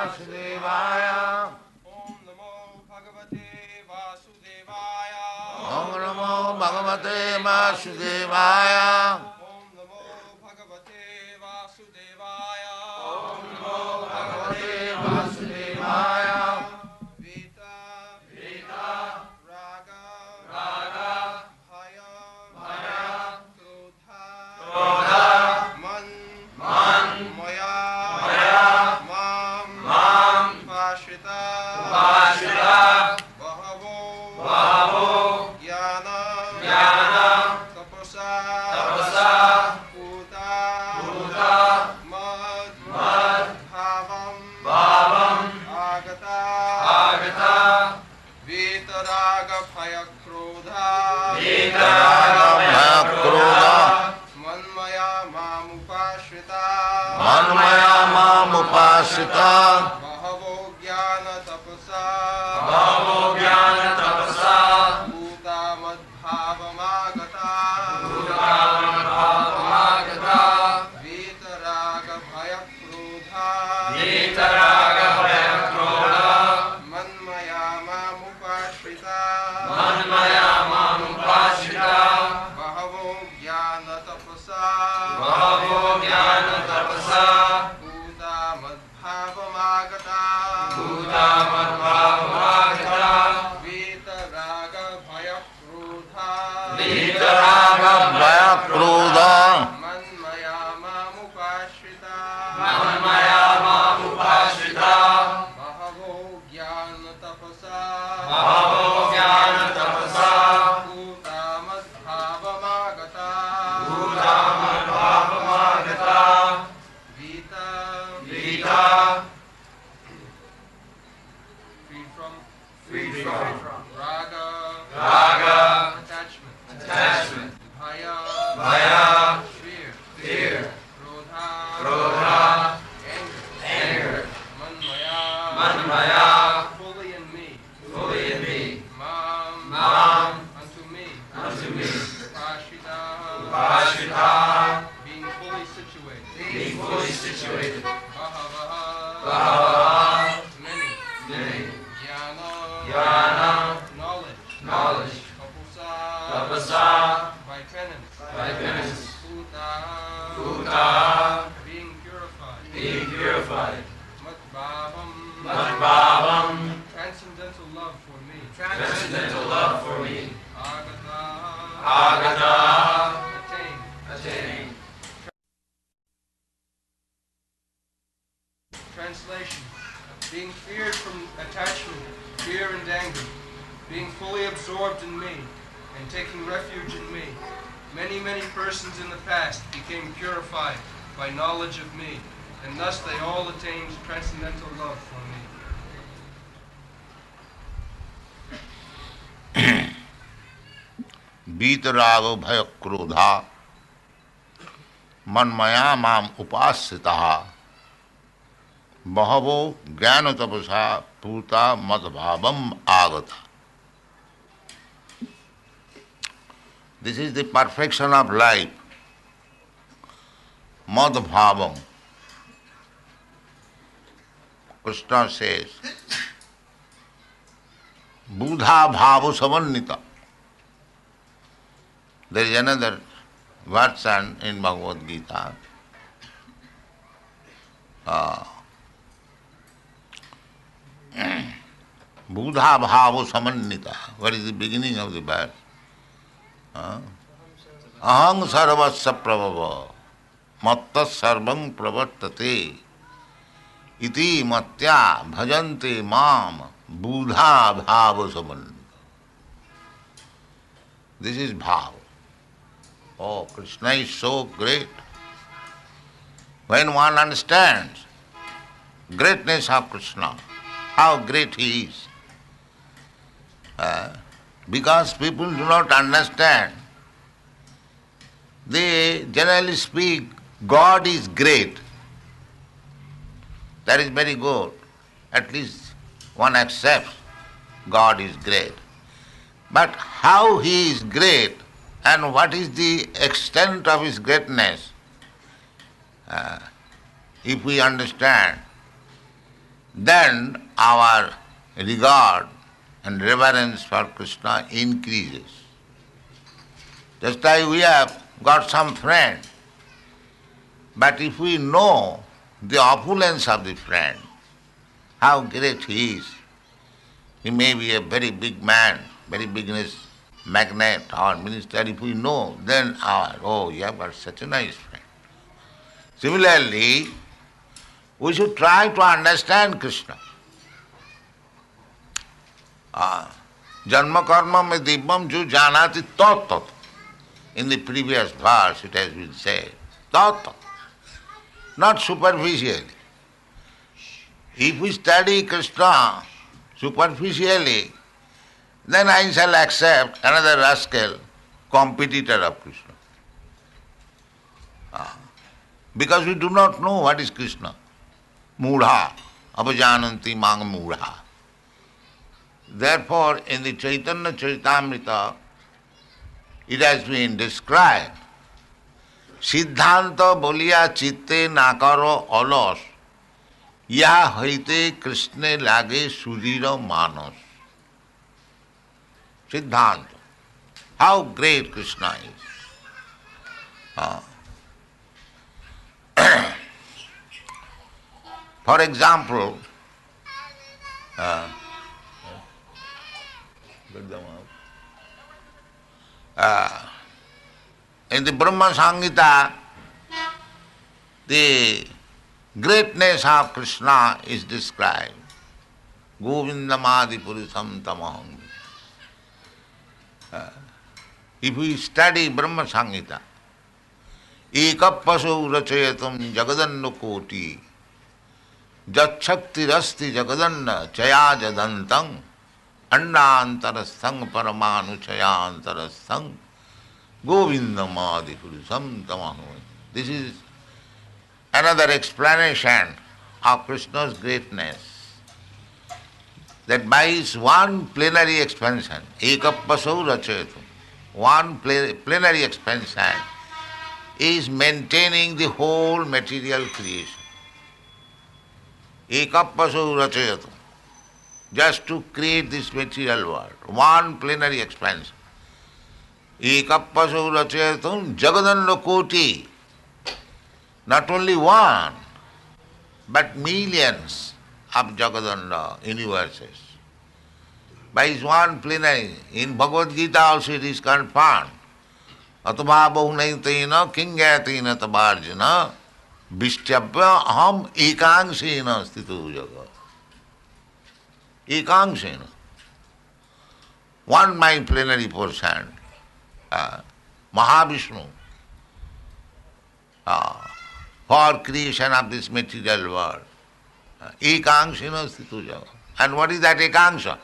Vasudevaya. Om Namo Bhagavate Vasudevaya. Om Namo Bhagavate Vasudevaya. Om Namo Bhagavate Vasudevaya. Om Namo Bhagavate Vasudevaya. Vita, Vita, Raga, Raga, Bhaya, Bhaya, Krodha, Krodha, Man, Man, Maya, Maya, Mam, Mam, Upashita, Upashita, Bahavo, Bahavo, Jnana, Jnana, Tapasa, Tapasa, Puta, Puta, Mad, Mad, Bhavam, Bhavam, Agata, Agata, Vitaraga Phaya Krodha, Vitaraga Bhaya Krodha, Manmaya Mamupashita, Manmaya Mam Upashita, Bahavo Jnana Tapasa, Bhavo Jnana Tapasa, Puta Madbhavamagata, Bhavamagata, Vitaraga Bhaya Krodha, Vitaraga Bhaya Krodha, Manmaya Mamupashita, Manmaya Mam Upashita, Bahavo Jnana Tapasa, Bhavo Jnana Tapasa, Puta Madbhavamagata, Bhuta Madbhavamagata, Vitaraga Bhaya Krodha, Vitaraga Bhaya Krodha, Manmaya Mamupashita, Manmaya Mam Upashita, Bahavo Jnana Tapasa, Bhavo Jnana Tapasa, Puta Madbhavamagata, Bhuta Madbhavamagata, Vita, Vita, freed from Raga, Raga, attachment, attachment, Bhaya, Bhaya, fear, fear, Krodha, Krodha, anger, anger, Manmaya, Manmaya, fully in me, fully in me, Mam, Mam, unto me, unto me, Upashita, Upashita, being fully situated, being fully situated, Bahavaha, Bhava, many, many, Jnana, Jnana, knowledge, knowledge, Tapasa, Tapasa, by penance, by penance, Puta, Bhuta, being purified, being purified, Madbhavam, Madbhavam, transcendental love for me, transcendental love for me, Agata, Agata, attained, attained. Translation: being feared from attachment, fear and anger, being fully absorbed in me, and taking refuge in me, many persons in the past became purified by knowledge of me, and thus they all attained transcendental love for me. वीतराग भय क्रोधा मनमया माम उपासिता बहवो ज्ञान तपसा पूता मदभावम आगता. This is the perfection of life. Madbhavam. Krishna says, Buddha bhava samannita. There is another version in Bhagavad Gita. Buddha bhava samannita. What is the beginning of the verse? Aham sarvasya prabhava matta sarvam pravartate iti matya bhajante mam buddha bhava samannita. This is bhava. Oh, Krishna is so great. When one understands greatness of Krishna, how great he is, because people do not understand, they generally speak, God is great. That is very good. At least one accepts God is great. But how he is great and what is the extent of his greatness, if we understand, then our regard and reverence for Krishna increases. Just like we have got some friend, but if we know the opulence of the friend, how great he is, he may be a very big man, very business magnate or minister, if we know, then you have got such a nice friend. Similarly, we should try to understand Krishna. Janma karma me divyam ju janati tat tat. In the previous verse it has been said, tat tat. Not superficially. If we study Krishna superficially, then I shall accept another rascal, competitor of Krishna. Because we do not know what is Krishna. Mudha, apajananti mang mudha. Therefore, in the Chaitanya Charitamrita, it has been described, Siddhanta bolia chitte nakaro alos, ya haite Krishna lage sudhira manos. Siddhanta. How great Krishna is. For example, in the Brahma Samhita, the greatness of Krishna is described. Govindamadi Purusam Tamaham. If we study Brahma Samhita, ekappaso rachayatam jagadanna koti jachakti rasti jagadanna chaya jadantang andantarasthang paramanu chayantarasthang govindamadi purusam tamahu. This is another explanation of Krishna's greatness, that by his one plenary expansion, ekappaso rachayatam, one plenary expansion is maintaining the whole material creation. Ekappaso rachayatam, just to create this material world, one plenary expansion. Ekappaso rachayatam jagadanna koti, not only one, but millions of jagadanna universes. By his one plenary, in Bhagavad Gita also it is confirmed, atva bahunaitena kingayatina tabarjana vishtyabhya aham ekangsena sthitu jaga. Ekangsena. One my plenary portion, Mahavishnu, for creation of this material world. Ekangsena sthitu jaga. And what is that ekangsha?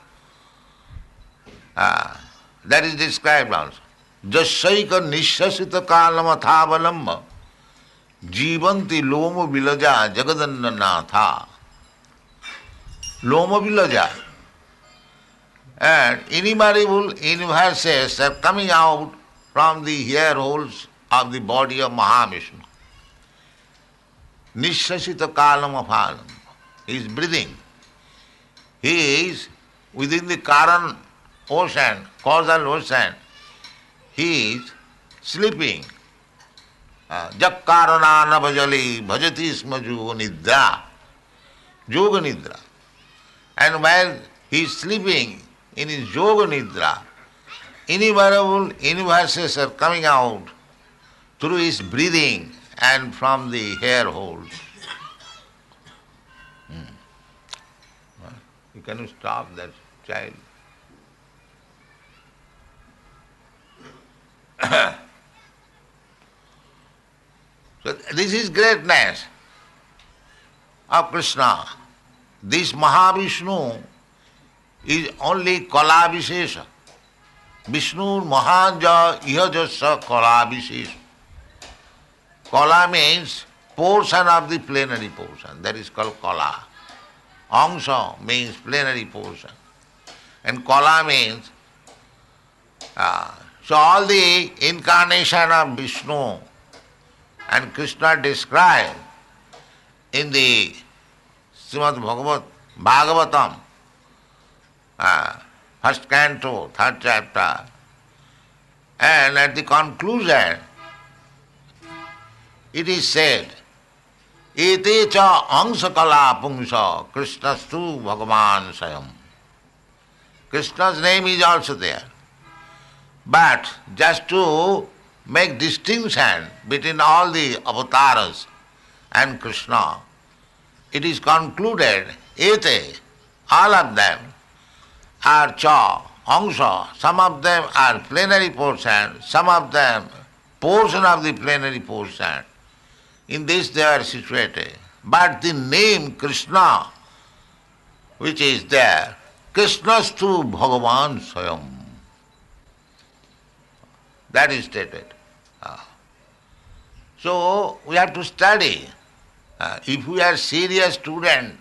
That is described also. Jasaika nishasita kalam athavalamba jivanti loma vilaja jagadanna natha. Loma vilaja. And innumerable universes are coming out from the hair holes of the body of Mahavishnu. Nishasita kalam athavalamba. He is breathing. He is within the Karan ocean, causal ocean. He is sleeping. Jakkarana navajali bhajati sma yoga nidra. Yoga nidra. And while he is sleeping in his yoga nidra, innumerable universes are coming out through his breathing and from the hair holes. You cannot stop that child. So this is greatness of Krishna. This Mahavishnu is only Kala Vishesha. Vishnu Mahanja Ihajasa Kala Vishesha. Kala means portion of the plenary portion. That is called Kala. Angsha means plenary portion. And Kala means so all the incarnation of Vishnu and Krishna described in the Srimad Bhagavat Bhagavatam, first canto, third chapter, and at the conclusion it is said, Ete cha angsakala pungsa Krishnastu Bhagavan Sayam. Krishna's name is also there. But just to make distinction between all the avatars and Krishna, it is concluded, Ete, all of them are cha, angsha, some of them are plenary portion, some of them portion of the plenary portion. In this they are situated. But the name Krishna, which is there, Krishnastu Bhagavan Swayam, that is stated. So we have to study. If we are serious student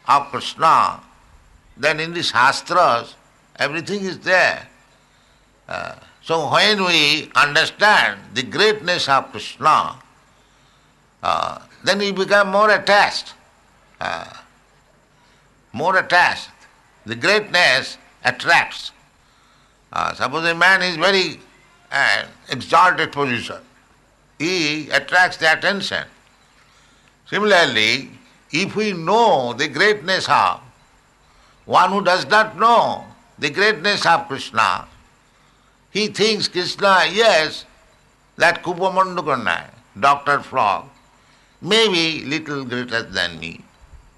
of Krishna, then in the Shastras everything is there. So when we understand the greatness of Krishna, then we become more attached. More attached. The greatness attracts. Suppose a man is very exalted position, he attracts the attention. Similarly, if we know the greatness of one who does not know the greatness of Krishna, he thinks Krishna, yes, that Kupamandukanai, Dr. Frog, maybe little greater than me.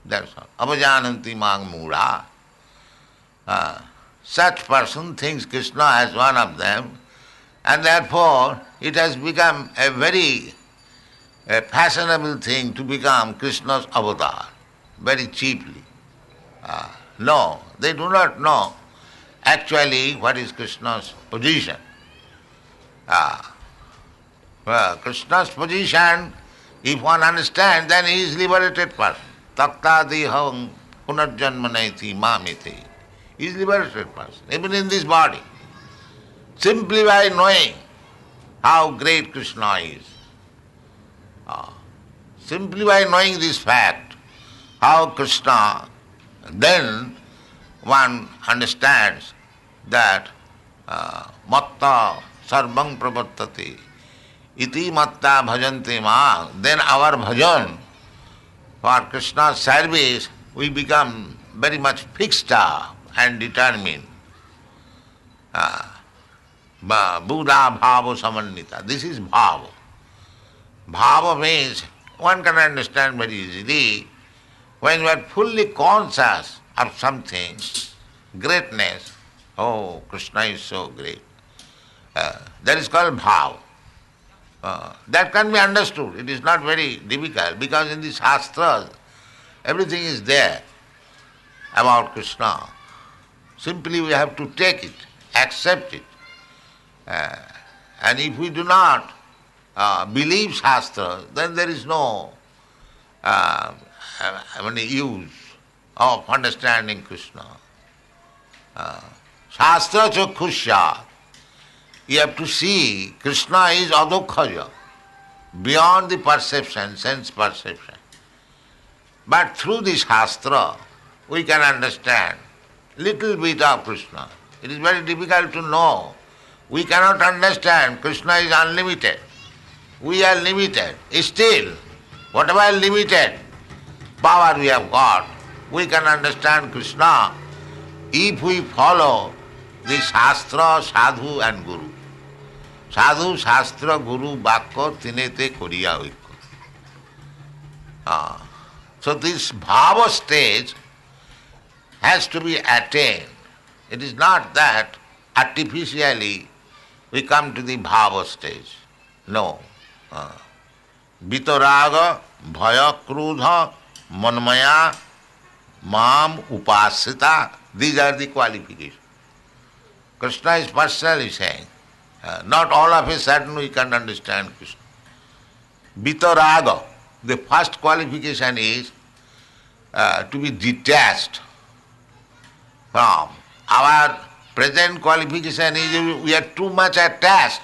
That's all. Avajananti mang mura. Such person thinks Krishna as one of them, and therefore it has become a very fashionable thing to become Krishna's avatar, very cheaply. No, they do not know actually what is Krishna's position. Krishna's position, if one understands, then he is liberated person. Takta deham punarjanmanaiti mamiti. He is liberated person, even in this body. Simply by knowing how great Krishna is. Simply by knowing this fact, how Krishna, then one understands that matta sarvang pravartati iti matta bhajanti ma. Then our bhajan for Krishna's service, we become very much fixed up and determined. Buddha bhava samannita. This is bhava. Bhava means one can understand very easily when you are fully conscious of something, greatness. Oh, Krishna is so great. That is called bhava. That can be understood. It is not very difficult because in the Shastras everything is there about Krishna. Simply we have to take it, accept it. And if we do not believe Shastra, then there is no use of understanding Krishna. Shastra chakhusya. You have to see Krishna is adokkhaya, beyond the perception, sense perception. But through this Shastra, we can understand little bit of Krishna. It is very difficult to know. We cannot understand Krishna is unlimited. We are limited. Still, whatever limited power we have got, we can understand Krishna if we follow the Shastra, Sadhu and Guru. Sadhu, Shastra, Guru, Bhakya, Tinete, Koriya, Vikya. So this bhava stage has to be attained. It is not that artificially we come to the bhava stage. No. Vitaraga, bhaya, krudha, manmaya, mam, upasita. These are the qualifications. Krishna is personally saying, not all of a sudden we can understand Krishna. Vitaraga, the first qualification is to be detached from. Our present qualification is we are too much attached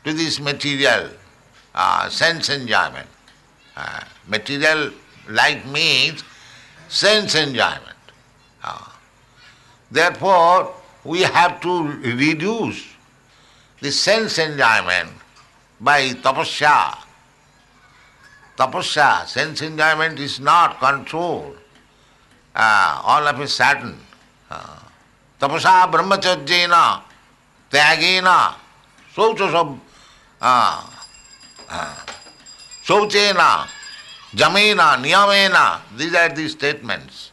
to this material sense enjoyment. Material life means sense enjoyment. Therefore, we have to reduce the sense enjoyment by tapasya. Tapasya, sense enjoyment is not controlled all of a sudden. Tapasa brahmacharjena, tyagena, saucha sauchena, jamena, niyamena. These are the statements.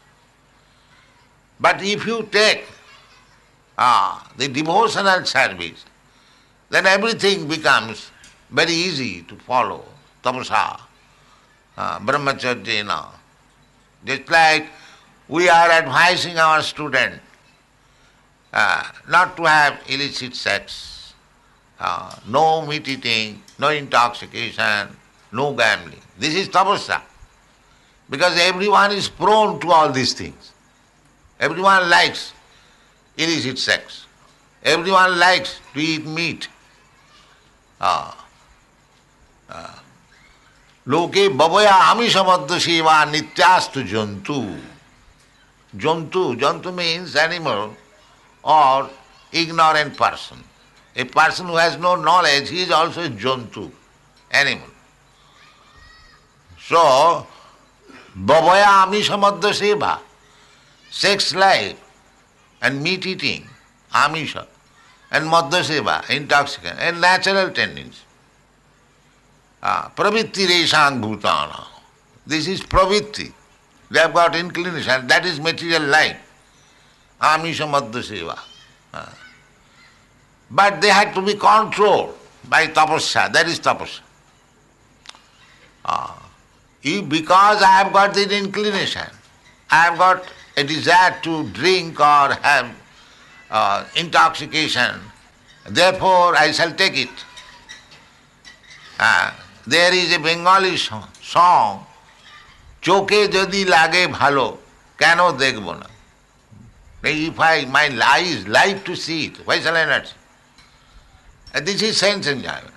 But if you take the devotional service, then everything becomes very easy to follow. Tapasa, brahmacharjena. Just like we are advising our student not to have illicit sex, no meat eating, no intoxication, no gambling. This is tapasya. Because everyone is prone to all these things. Everyone likes illicit sex. Everyone likes to eat meat. Loke babaya amishamadya seva nityastu jantu. Jantu means animal or ignorant person. A person who has no knowledge, he is also a jantu, animal. So, babaya amishamadya seva, sex life and meat eating, amisha, and madhya seva, intoxicant, and natural tendency. Pravitti reshang bhutana. This is pravitti. They have got inclination. That is material life. Amisha madhya seva. But they have to be controlled by tapasya. That is tapasya. Because I have got the inclination, I have got a desire to drink or have intoxication, therefore I shall take it. There is a Bengali song, Choke Jodi Lage Bhalo, Kano Dekhbo na. If my eyes like to see it, why shall I not see? This is sense enjoyment.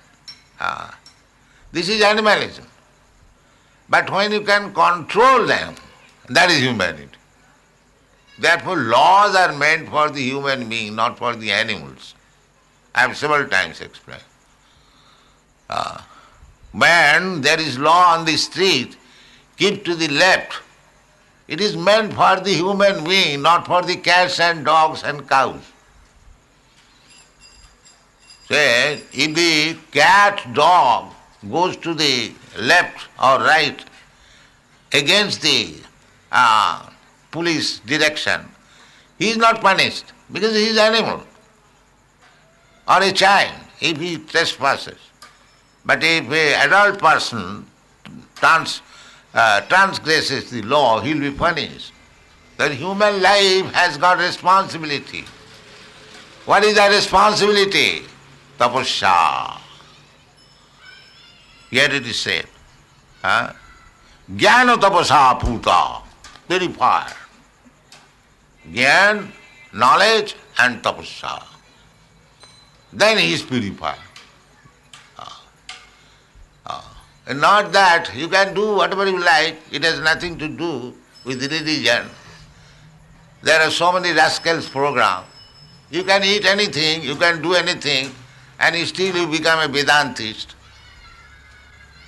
This is animalism. But when you can control them, that is humanity. Therefore, laws are meant for the human being, not for the animals. I have several times explained. When there is law on the street, keep to the left. It is meant for the human being, not for the cats and dogs and cows. Say, if the cat, dog goes to the left or right against the police direction, he is not punished because he is animal or a child if he trespasses. But if an adult person transgresses the law, he will be punished. The human life has got responsibility. What is that responsibility? Tapasya. Here it is said. Jnana tapasa puta, purifier. Jnana, knowledge and tapasya. Then he is purified. And not that you can do whatever you like, it has nothing to do with religion. There are so many rascals programs. You can eat anything, you can do anything, and still you become a Vedantist.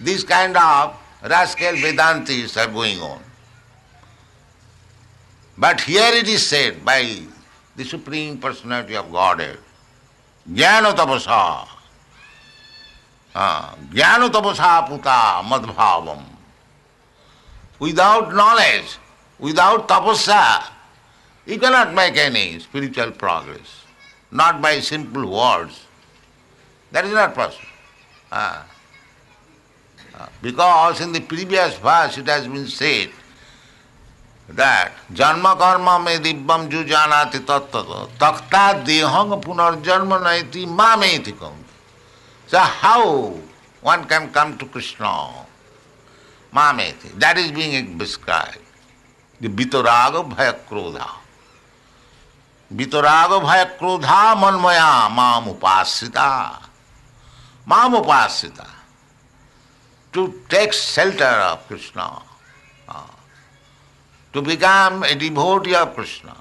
These kind of rascal Vedantists are going on. But here it is said by the Supreme Personality of Godhead, Jnana tapasa. Jnana tapasa puta madbhavam. Without knowledge, without tapasya, you cannot make any spiritual progress. Not by simple words. That is not possible. Because in the previous verse it has been said that janma karma me dibbam jujanati tattata takta dehang punarjanma naiti mameti kam. So how one can come to Krishna? Mameti. That is being described. The vitaraga bhaya krodha. Vitaraga bhaya krodha manmaya mam upasita. Mam upasita. To take shelter of Krishna, to become a devotee of Krishna,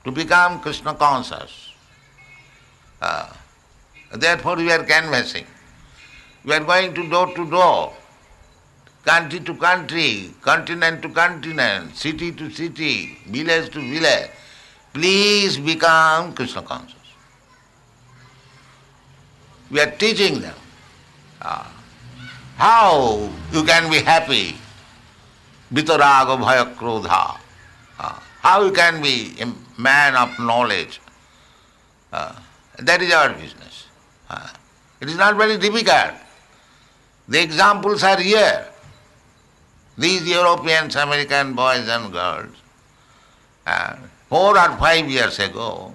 to become Krishna conscious. Therefore we are canvassing. We are going to door, country to country, continent to continent, city to city, village to village. Please become Krishna conscious. We are teaching them how you can be happy, vitaraga bhaya krodha, how you can be a man of knowledge. That is our business. It is not very difficult. The examples are here. These Europeans, American boys and girls, 4 or 5 years ago,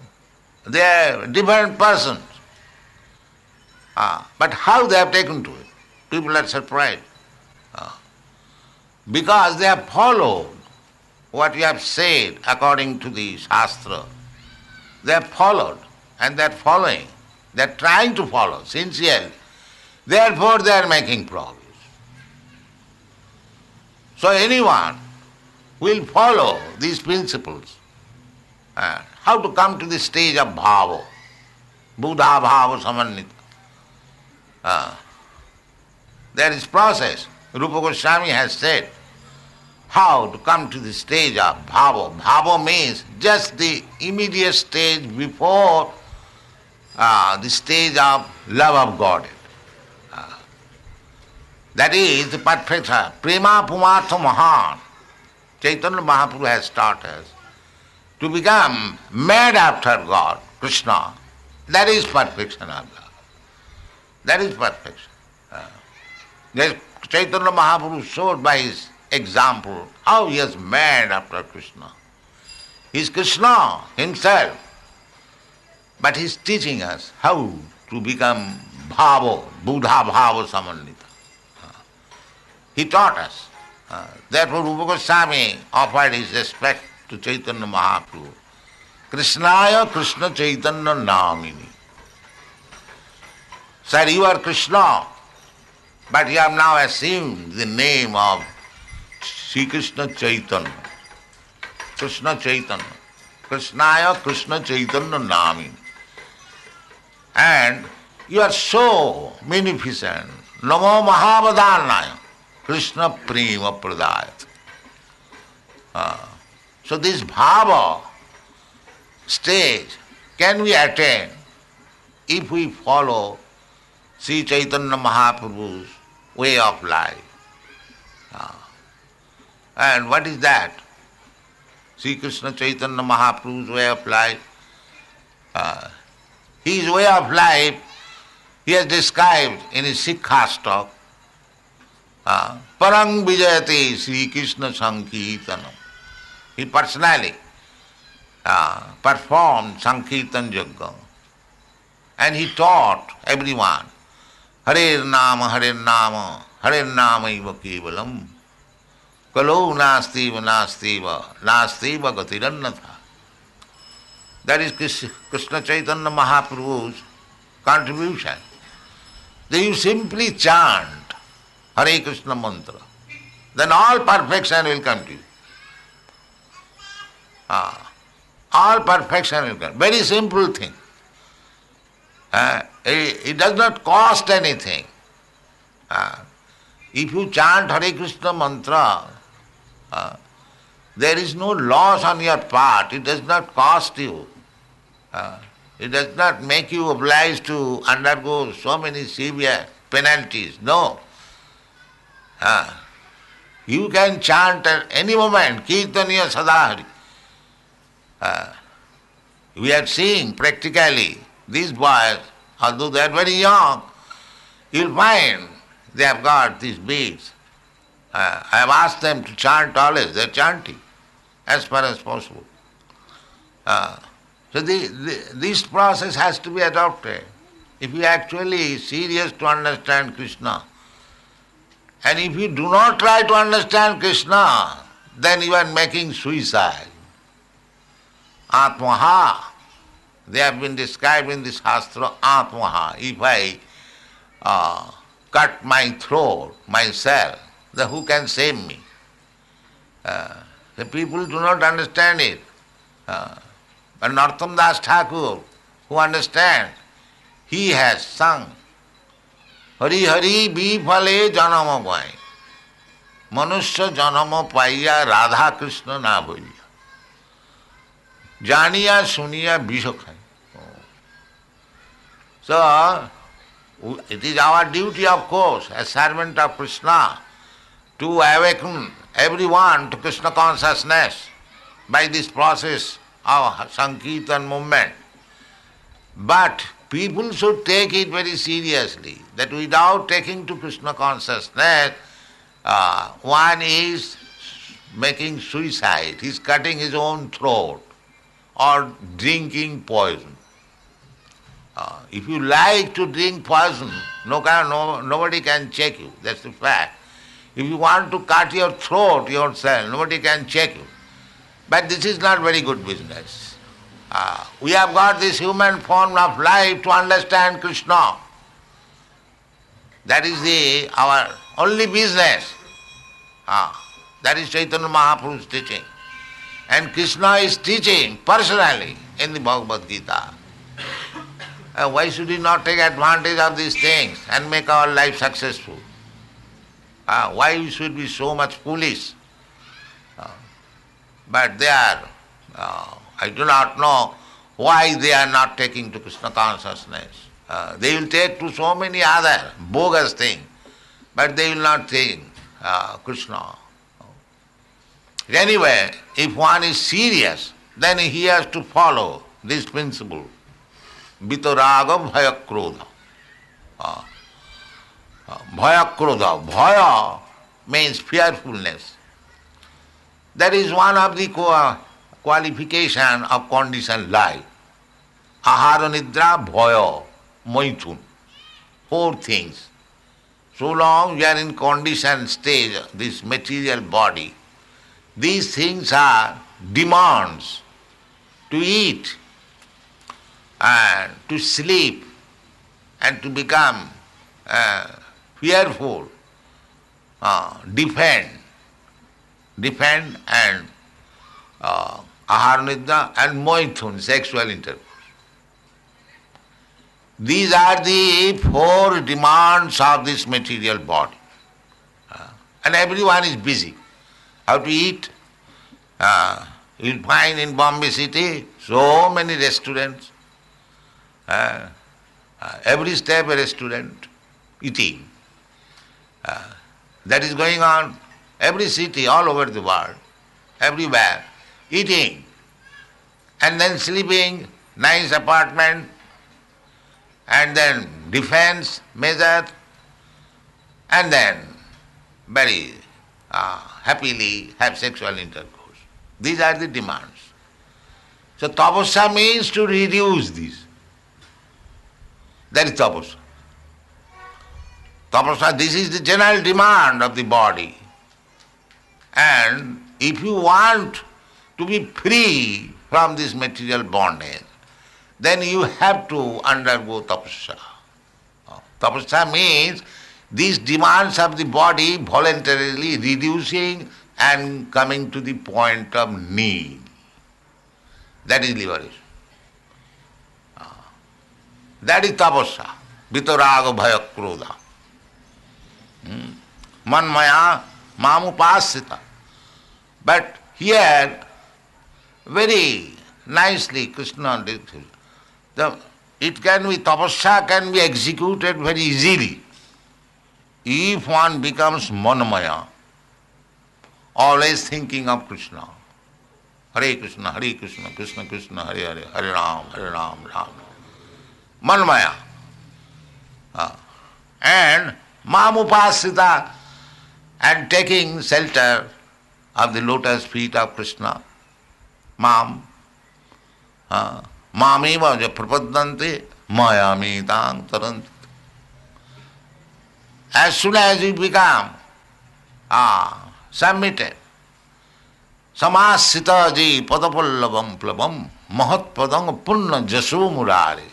they are different persons. But how they have taken to it? People are surprised. Because they have followed what you have said according to the Shastra. They have followed and they are following. They are trying to follow sincerely. Therefore they are making progress. So anyone will follow these principles. How to come to the stage of bhava, buddha bhava samannita. There is process. Rupa Goswami has said how to come to the stage of bhava. Bhava means just the immediate stage before the stage of love of God. That is the perfection. Prema pumatha mahan. Chaitanya Mahaprabhu has taught us to become mad after God, Krishna. That is perfection of love. That is perfection. Chaitanya Mahaprabhu showed by his example how he is mad after Krishna. He is Krishna himself. But he is teaching us how to become bhava, buddha bhava samannita. He taught us. Therefore Rupa Goswami offered his respect to Chaitanya Mahaprabhu. Krishnaya Krishna Chaitanya Namini. Sir, you are Krishna, but you have now assumed the name of Sri Krishna Chaitanya. Krishna Chaitanya. Krishnaya Krishna Chaitanya Namini. And you are so magnificent. Namo Mahavadhanaya. Krishna Prema Pradayat. So this bhava stage can be attained if we follow Sri Chaitanya Mahaprabhu's way of life. And what is that? Sri Krishna Chaitanya Mahaprabhu's way of life. His way of life he has described in his Sikhastak. Parang Vijayate Sri Krishna Sankirtanam. He personally performed Sankirtan Yajna. And he taught everyone, Hare Nama, Hare Nama, Hare Nama iva kevalam. Kalo nastiva, nastiva, nastiva gatirannatha. That is Krishna Chaitanya Mahaprabhu's contribution. Then you simply chant Hare Krishna mantra. Then all perfection will come to you. All perfection will come. Very simple thing. It does not cost anything. If you chant Hare Krishna mantra, there is no loss on your part. It does not cost you. It does not make you obliged to undergo so many severe penalties. No. You can chant at any moment, Kirtaniya Sadahari. We are seeing practically these boys, although they are very young, you'll find they have got these beads. I have asked them to chant always, they are chanting as far as possible. So this process has to be adopted. If you are actually serious to understand Krishna, and if you do not try to understand Krishna, then you are making suicide. Atmaha. They have been described in this Shastra, Atmaha. If I cut my throat, myself, then who can save me? The people do not understand it. But Narottam Das Thakur, who understands, he has sung Hari Hari Bifale Janama Bhai. Manusya Janama Paiya Radha Krishna Na Bhaiya. Janiya Suniya Bishakhai. So, it is our duty, of course, as servant of Krishna, to awaken everyone to Krishna consciousness by this process of Sankirtan movement. But people should take it very seriously, that without taking to Krishna consciousness, one is making suicide, he is cutting his own throat or drinking poison. If you like to drink poison, nobody can check you, that's the fact. If you want to cut your throat yourself, nobody can check you. But this is not very good business. We have got this human form of life to understand Krishna. That is our only business. That is Chaitanya Mahaprabhu's teaching. And Krishna is teaching personally in the Bhagavad Gita. Why should we not take advantage of these things and make our life successful? Why we should be so much foolish? But they are, I do not know why they are not taking to Krishna consciousness. They will take to so many other bogus things, but they will not take Krishna. Anyway, if one is serious, then he has to follow this principle. Vitaraga bhaya krodha. Bhaya krodha. Bhaya means fearfulness. That is one of the qualification of conditioned life. Ahara nidra bhaya maithun. 4 things. So long we are in conditioned stage, this material body, these things are demands to eat and to sleep and to become fearful, defend and ahara nidra and maithun, sexual intercourse. These are the 4 demands of this material body. And everyone is busy. How to eat? You'll find in Bombay city so many restaurants. Every step a restaurant, eating. That is going on every city, all over the world, everywhere, eating. And then sleeping, nice apartment, and then defense measure, and then very happily have sexual intercourse. These are the demands. So tapasya means to reduce this. That is tapasya. Tapasya, this is the general demand of the body. And if you want to be free from this material bondage, then you have to undergo tapasya. Tapasya means these demands of the body voluntarily reducing and coming to the point of need. That is liberation. That is tapasya. Vitaraga bhaya krodha. Manmaya mamupasita. But here, very nicely Krishna did it can be, tapasya can be executed very easily if one becomes manmaya, always thinking of Krishna. Hare Krishna, Krishna Krishna, Hare Hare, Hare Ram, Ram Ram. Manmaya. And mamupasita, and taking shelter of the lotus feet of Krishna. Mam. Mameva prapaddante mayami tang taranti. As soon as you become submitted, samasita ji padapallavam plabam mahatpadam punna jaso murari.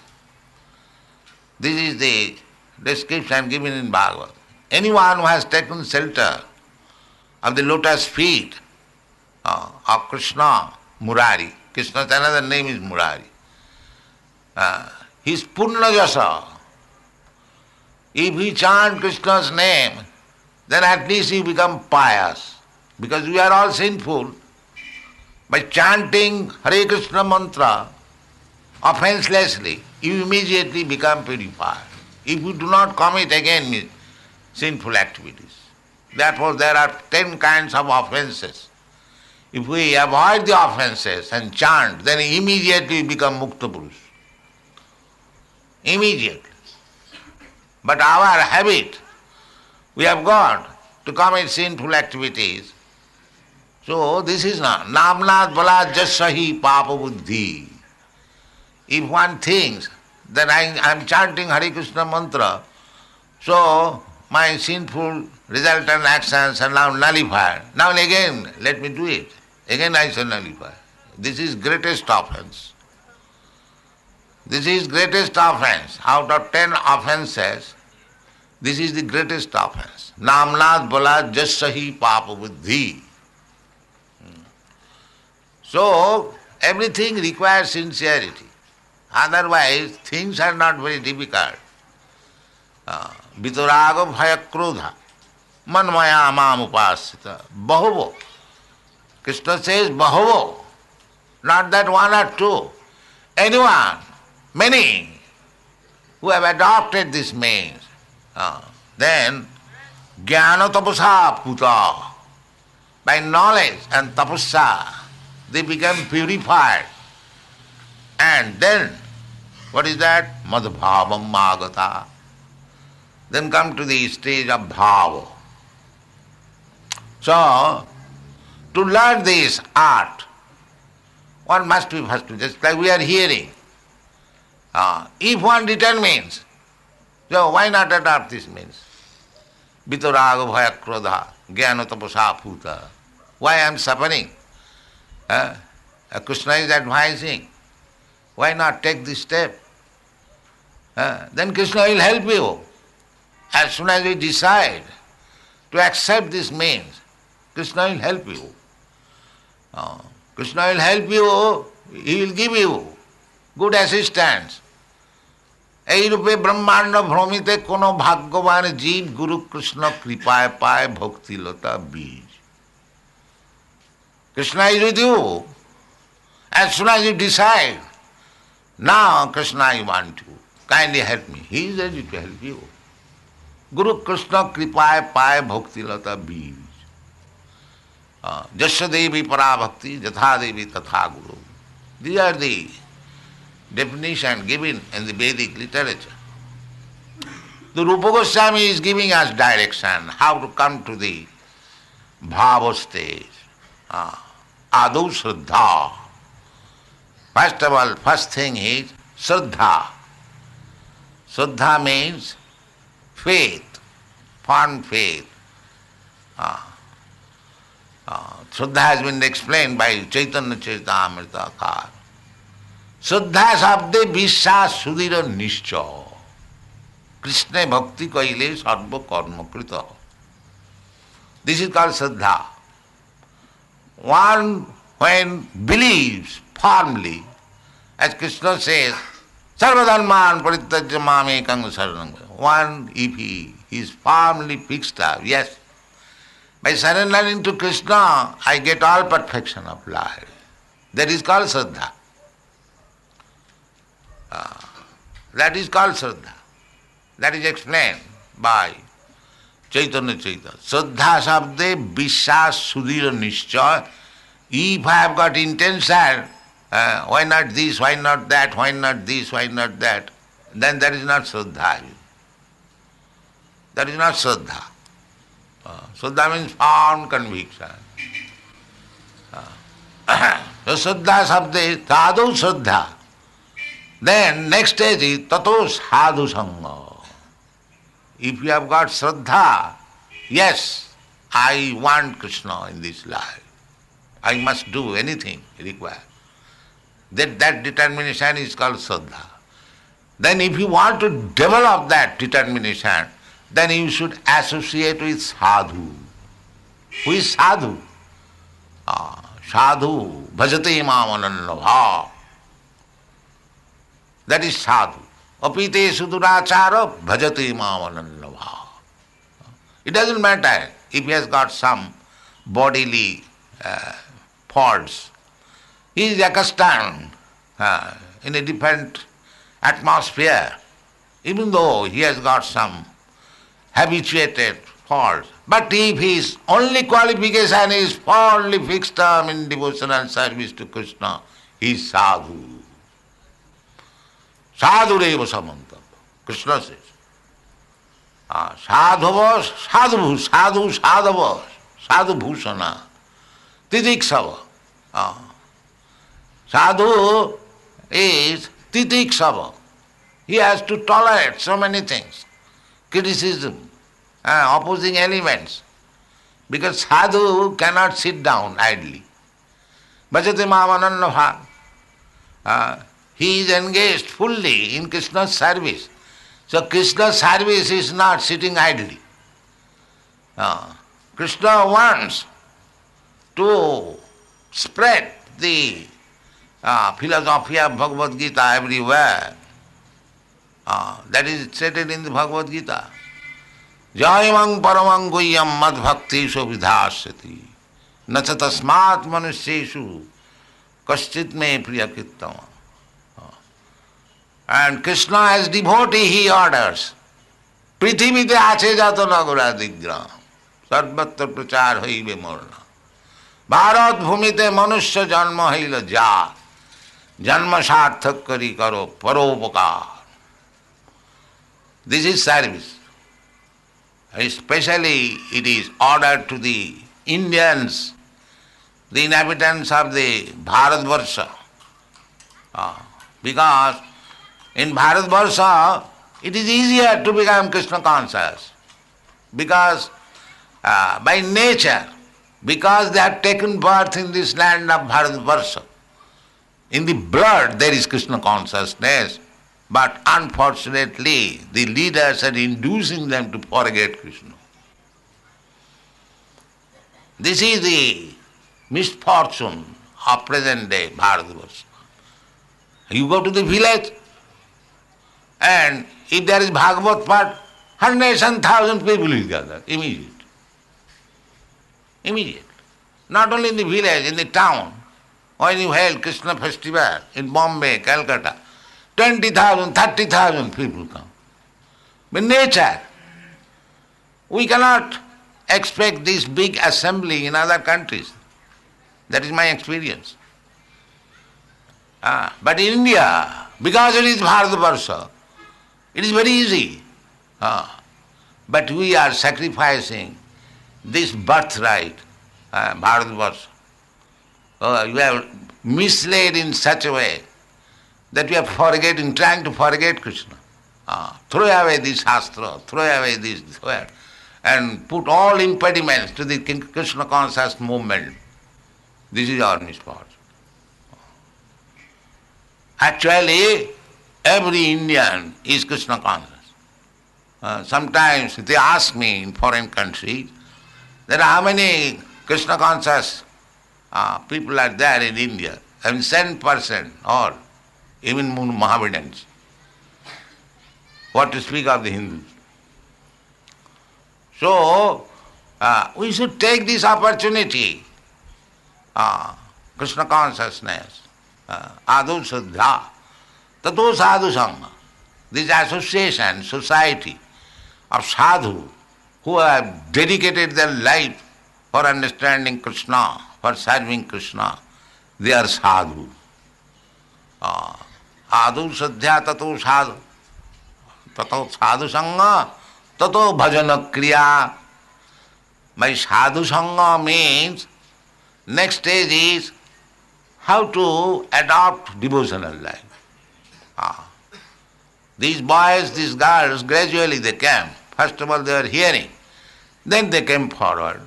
This is the description given in Bhagavad. Anyone who has taken shelter of the lotus feet of Krishna, Murari. Krishna's another name is Murari. He is Purna Jasa. If we chant Krishna's name, then at least you become pious. Because we are all sinful. By chanting Hare Krishna mantra offenselessly, you immediately become purified. If you do not commit again sinful activities. Therefore there are 10 kinds of offenses. If we avoid the offenses and chant, then immediately we become Mukta Purush. Immediately. But our habit, we have got to commit sinful activities. So this is not Namnat Balad Jasahi Papa Buddhi. If one thinks that I am chanting Hare Krishna mantra, so my sinful resultant actions are now nullified. Now and again, let me do it. Again I shall nullify. This is greatest offense. This is greatest offense. Out of 10 offenses, this is the greatest offense. Namnat Balad Jasahi Papa Buddhi. So, everything requires sincerity. Otherwise, things are not very difficult. Vitaraga bhaya krodha manmaya mam upasita. Bahuvo. Krishna says bahuvo. Not that one or two. Anyone, many, who have adopted this means, then jnana tapasa puta. By knowledge and tapasa, they become purified. And then, what is that? Madhbhavam magata. Then come to the stage of bhava. So, to learn this art, one must be first, just like we are hearing. If one determines, so why not adopt this means? Vitaraga bhaya krodha jnana tapasa puta. Why I am suffering? Krishna is advising. Why not take this step? Then Krishna will help you. As soon as you decide to accept this means, Krishna will help you. Krishna will help you, he will give you good assistance. এই রূপে ব্রহ্মাণ্ড ভ্রমিতে কোনো ভাগ্যবান জীব গুরু কৃষ্ণ কৃপায় পায় ভক্তিলতা বীজ. Krishna is with you. As soon as you decide, now Krishna I want you, kindly help me, he is ready to help you. Guru Krishna kripaye paye bhaktilata bij. Jasya devi para bhakti, jatha devi tatha guru. These are the definition given in the Vedic literature. The Rupa Goswami is giving us direction how to come to the bhava stage. Adau Shraddha. First of all, first thing is Shraddha. Shraddha means faith, firm faith. Shraddha has been explained by Chaitanya Charitamrita Akar. Shraddha sabde vishwas sudhira nishcha. Krishna bhakti kaile sarva karma krita. This is called Shraddha. One when believes firmly, as Krishna says, sarvadharman parityajya mamekam saranam. One, if he is firmly fixed up, yes, by surrendering to Krishna, I get all perfection of life. That is called Shraddha. That is called Shraddha. That is explained by Chaitanya Chaitanya. Shraddha sabde vishwas sudhira nishcha. If I have got intention, why not this, why not that, why not this, why not that, then that is not Shraddha. That is not Shraddha. Shraddha means firm conviction. So Shraddha sabde sadhu Shraddha. Then next stage is tato sadhu sangha. If you have got Shraddha, yes, I want Krishna in this life. I must do anything required. That determination is called Shraddha. Then if you want to develop that determination, then you should associate with sadhu. Who is sadhu? sadhu bhajate mam anannabha. That is sadhu. Apite sudurachara bhajate mam anannabha. It doesn't matter if he has got some bodily faults. He is accustomed in a different atmosphere, even though he has got some habituated faults. But if his only qualification is firmly fixed term in devotional service to Krishna, he is sadhu. Sadhureva samantam. Krishna says. Sadhava, sadhu, sadhu, sadhava, sadhu bhushana, titiksava. Sadhu is titiksava. He has to tolerate so many things, criticism, opposing elements, because sadhu cannot sit down idly. Bhajate mamanannabha. He is engaged fully in Krishna's service. So Krishna's service is not sitting idly. Krishna wants to spread the philosophy of Bhagavad Gita everywhere. That is stated in the Bhagavad Gita. Jayamang paramang guhyam mad bhakti vidhasyati nacha tasmat manusyeshu kaschit me priyakrittama. And Krishna as devotee he orders, Prithivite ache jato nagara digram, sarvatra prachar hoibe morna. Bharat bhumite manusya janma haila ja, janma sarthak kari karo paropakar. This is service. Especially it is ordered to the Indians, the inhabitants of the Bharatvarsha. Because in Bharatvarsha, it is easier to become Krishna conscious. Because by nature, because they have taken birth in this land of Bharatvarsha, in the blood there is Krishna consciousness. But unfortunately, the leaders are inducing them to forget Krishna. This is the misfortune of present day Bharatvarsha. You go to the village, and if there is Bhagavad Path, hundreds and thousands people will gather immediately. Immediately. Not only in the village, in the town. When you held Krishna festival in Bombay, Calcutta, 20,000, 30,000 people come. By nature, we cannot expect this big assembly in other countries. That is my experience. But in India, because it is Bharatvarsha, it is very easy. But we are sacrificing this birthright, Bharatvarsha. We have misled in such a way that we are trying to forget Krishna. Throw away this Shastra, throw away this, and put all impediments to the Krishna conscious movement. This is our misfortune. Actually, every Indian is Krishna conscious. Sometimes they ask me in foreign countries that how many Krishna conscious people are there in India, and 10% or even Mohammedans. What to speak of the Hindus? So, we should take this opportunity, Krishna consciousness, adu saddha, tato sadhu sangha, this association, society of sadhu who have dedicated their life for understanding Krishna, for serving Krishna, they are sadhu. Adu sadhya tato sadhu. Tato sadhu sangha, tato bhajana kriya. By sadhu sangha means next stage is how to adopt devotional life. These boys, these girls, gradually they came. First of all they were hearing. Then they came forward.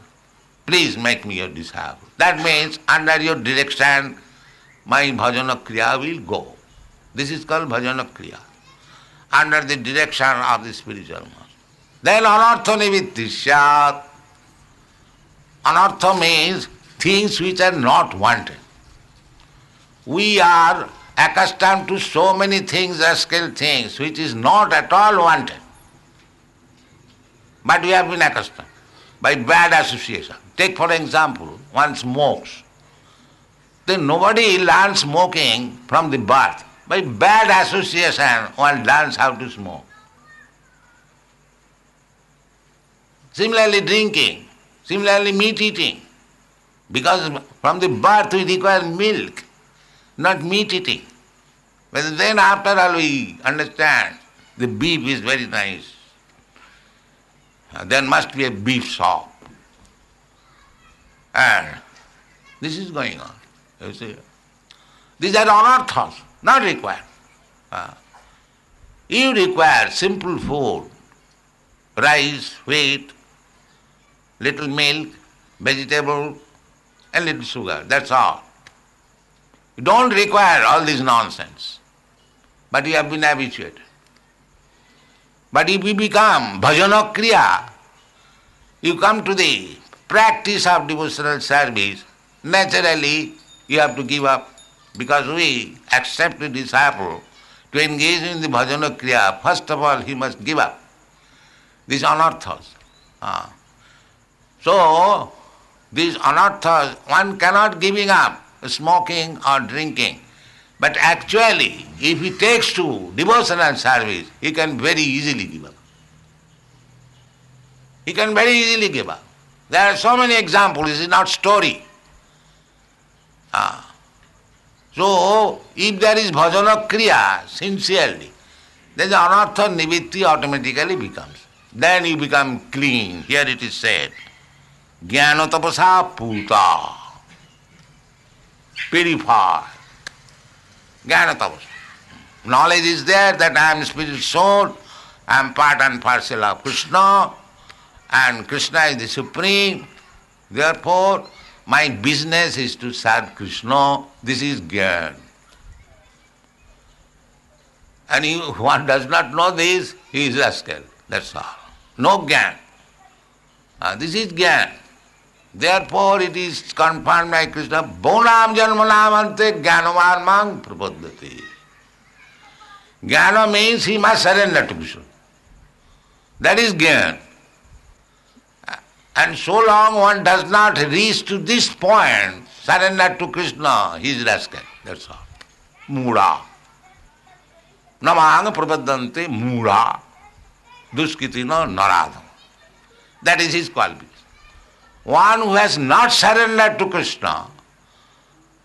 Please make me your disciple. That means under your direction my bhajana kriya will go. This is called bhajana kriya. Under the direction of the spiritual master. Then anartha nivitti syat. Anartha means things which are not wanted. We are accustomed to so many things, rascal things, which is not at all wanted. But we have been accustomed by bad association. Take for example, one smokes. Then nobody learns smoking from the birth. By bad association, one learns how to smoke. Similarly, drinking. Similarly, meat eating. Because from the birth we require milk, not meat eating. But then after all we understand the beef is very nice. There must be a beef shop. And this is going on. You see. These are anarthas, not required. You require simple food, rice, wheat, little milk, vegetable, and little sugar. That's all. You don't require all this nonsense. But you have been habituated. But if you become bhajana kriya, you come to the practice of devotional service, naturally you have to give up. Because we accept a disciple to engage in the bhajana kriya, first of all he must give up these anarthas. So, these anarthas, one cannot giving up smoking or drinking. But actually, if he takes to devotional service, he can very easily give up. He can very easily give up. There are so many examples, this is not story. So, if there is bhajana kriya sincerely, then the anartha nivitti automatically becomes. Then you become clean. Here it is said, jnana tapasa puta, purified. Jnana tapasa. Knowledge is there that I am spirit soul, I am part and parcel of Krishna, and Krishna is the supreme. Therefore, my business is to serve Krishna. This is Gyan. And if one does not know this, he is rascal. That's all. No Gyan. This is Gyan. Therefore it is confirmed by Krishna, Bonam Janmanamante Gyanamarmang Prapaddati. Jnana means he must surrender to Krishna. That is Gyan. And so long one does not reach to this point, surrender to Krishna, he is rascal. That's all. Mura. Namang prapaddante mura. Duskitina naradham. That is his qualification. One who has not surrendered to Krishna,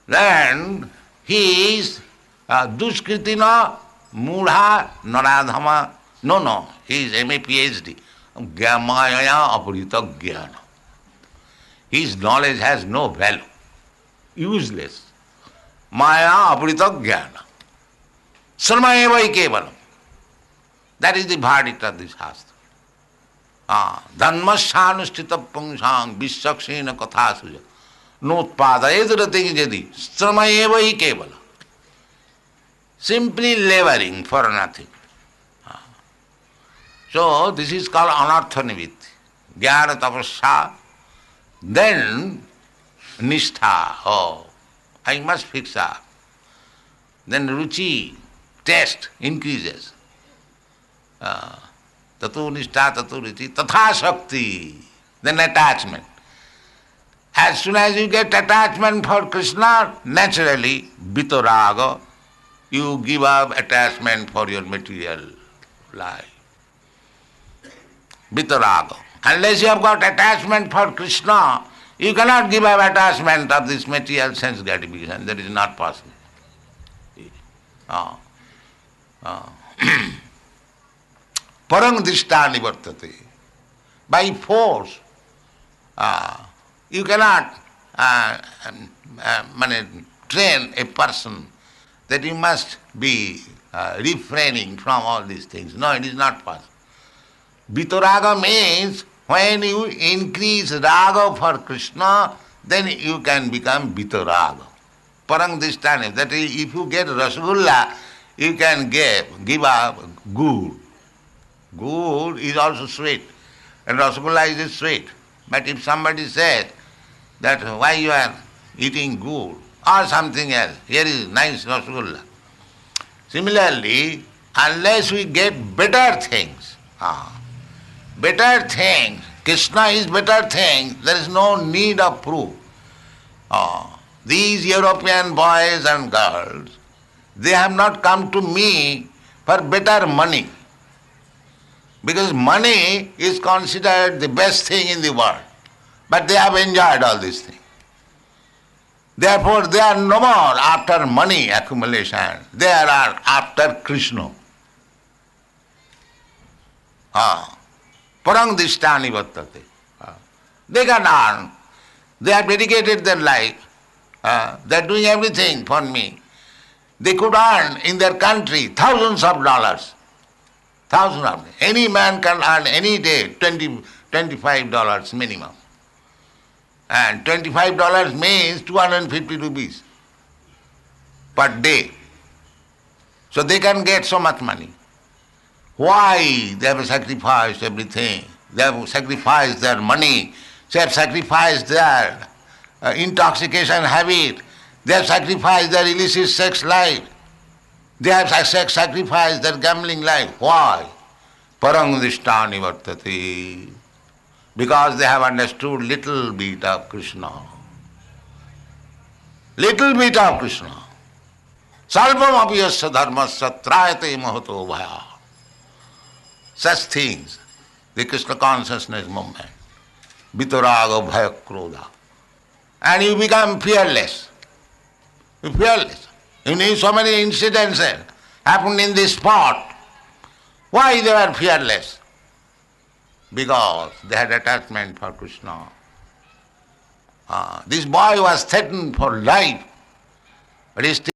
then he is duskritina mudha naradhama. No, he is MA PhD. Gyamaya aparita jnana. His knowledge has no value. Useless. Maya aparita jnana. Sarma eva kevalam. That is the verdict of this Shastra. Dhanmasyanusthita pungsang vissaksena katha suja notpada edrati jadi sarma eva kevalam. Simply laboring for nothing. So, this is called anartha nivitti. Jnana tapasya, then nishtha. Oh, I must fix up. Then ruchi, taste increases. Tatu nishtha, tatu ruchi, tatha shakti. Then attachment. As soon as you get attachment for Krishna, naturally, vitaraga, you give up attachment for your material life. Vitaraga. Unless you have got attachment for Krishna, you cannot give up attachment of this material sense gratification. That is not possible. Parang dishta nivartate. By force, you cannot train a person that you must be refraining from all these things. No, it is not possible. Vitaraga means when you increase raga for Krishna, then you can become vitaraga. Parang dhisthani. That is, if you get rasgulla, you can give up gur. Gur is also sweet, and rasgulla is sweet. But if somebody says that why you are eating good or something else. Here is nice rasgulla. Similarly, unless we get better things, better things, Krishna is better things, there is no need of proof. These European boys and girls, they have not come to me for better money, because money is considered the best thing in the world, but they have enjoyed all these things. Therefore, they are no more after money accumulation, they are after Krishna. Parang dishtani vartate. They can earn. They have dedicated their life. They are doing everything for me. They could earn in their country thousands of dollars. Thousands of dollars. Any man can earn any day $25 minimum. And $25 means 250 rupees per day. So they can get so much money. Why? They have sacrificed everything. They have sacrificed their money. They have sacrificed their intoxication habit. They have sacrificed their illicit sex life. They have sacrificed their gambling life. Why? Parang dishtani vartati. Because they have understood little bit of Krishna. Little bit of Krishna. Salvam apiyasya dharmasya trayate mahato bhaya. Such things, the Krishna consciousness movement, vitaraga bhaya krodha. And you become fearless. Fearless. You need so many incidents happened in this spot. Why they were fearless? Because they had attachment for Krishna. This boy was threatened for life, but he still